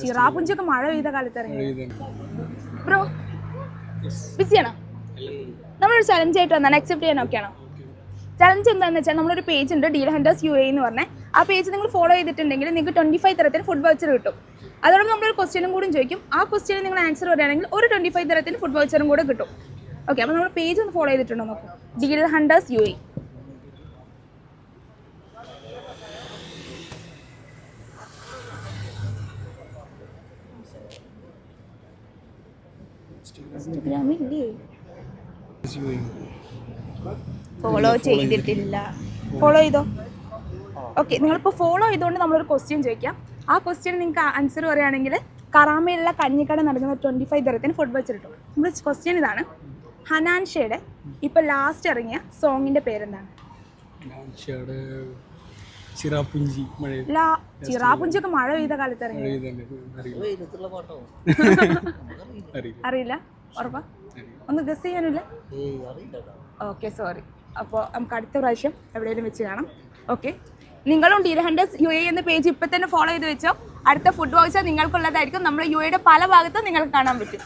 ചിറാപുഞ്ചൊക്കെ മഴ പെയ്ത കാലത്ത് ഇറങ്ങി. ബ്രോ ബിസിയാണോ? നമ്മളൊരു ചലഞ്ച് ആയിട്ട് വന്നാണ്, അക്സെപ്റ്റ് ചെയ്യാൻ ഓക്കെയാണോ? ചലഞ്ച് എന്താണെന്ന് വെച്ചാൽ നമ്മളൊരു പേജ് ഉണ്ട്, ഡീൽ ഹണ്ടേഴ്സ് UAE എന്ന് പറഞ്ഞാൽ. ആ പേജ് നിങ്ങൾ ഫോളോ ചെയ്തിട്ടുണ്ടെങ്കിൽ നിങ്ങൾക്ക് 25 തരത്തിന് ഫുഡ് വൗച്ചർ കിട്ടും. അതോടൊപ്പം നമ്മളൊരു ക്വസ്റ്റ്യനും കൂടി ചോദിക്കും. ആ ക്വസ്റ്റ്യന് നിങ്ങൾ ആൻസർ പറയുകയാണെങ്കിൽ ഒരു 25 തരത്തിന് ഫുഡ് വൗച്ചറും കൂടെ കിട്ടും. ഓക്കെ, അപ്പോൾ നമ്മൾ പേജ് ഒന്ന് ഫോളോ ചെയ്തിട്ടുണ്ടോ നോക്കാം. Deal hunters UAE. ഇൻസ്റ്റാഗ്രാമില്ലേ? ഫോളോ ചെയ്തിട്ടില്ല. ഫോളോ ചെയ്തോ? ഓക്കെ, നിങ്ങളിപ്പോൾ ഫോളോ ചെയ്തുകൊണ്ട് നമ്മളൊരു ക്വസ്റ്റ്യൻ ചോദിക്കാം. ആ ക്വസ്റ്റ്യൻ നിങ്ങൾക്ക് ആൻസർ പറയുകയാണെങ്കിൽ കറാമയിലുള്ള കഞ്ഞിക്കട നടക്കുന്ന 25 തരത്തിന് ഫുഡ് വൗച്ചർ കിട്ടും. നമ്മൾ ക്വസ്റ്റ്യൻ ഇതാണ്, ഹനാൻ ഷേയുടെ ഇപ്പോൾ ലാസ്റ്റ് ഇറങ്ങിയ സോങ്ങിൻ്റെ പേരെന്താണ്? ചിറാപുഞ്ചൊക്കെ മഴ പെയ്ത കാലത്ത് ഇറങ്ങി. അറിയില്ല? ഉറപ്പാ? ഒന്ന് ഗസ് ചെയ്യാനില്ല? Okay, sorry. അപ്പോൾ നമുക്ക് അടുത്ത പ്രാവശ്യം എവിടെയെങ്കിലും വെച്ച് കാണാം. ഓക്കെ, നിങ്ങളും ഡീൽ ഹണ്ടേഴ്സ് UAE എന്ന പേജ് ഇപ്പം തന്നെ ഫോളോ ചെയ്ത് വെച്ചോ. അടുത്ത ഫുഡ് വൗച്ചർ നിങ്ങൾക്കുള്ളതായിരിക്കും. നമ്മൾ UAEയുടെ പല ഭാഗത്തും നിങ്ങൾക്ക് കാണാൻ പറ്റും.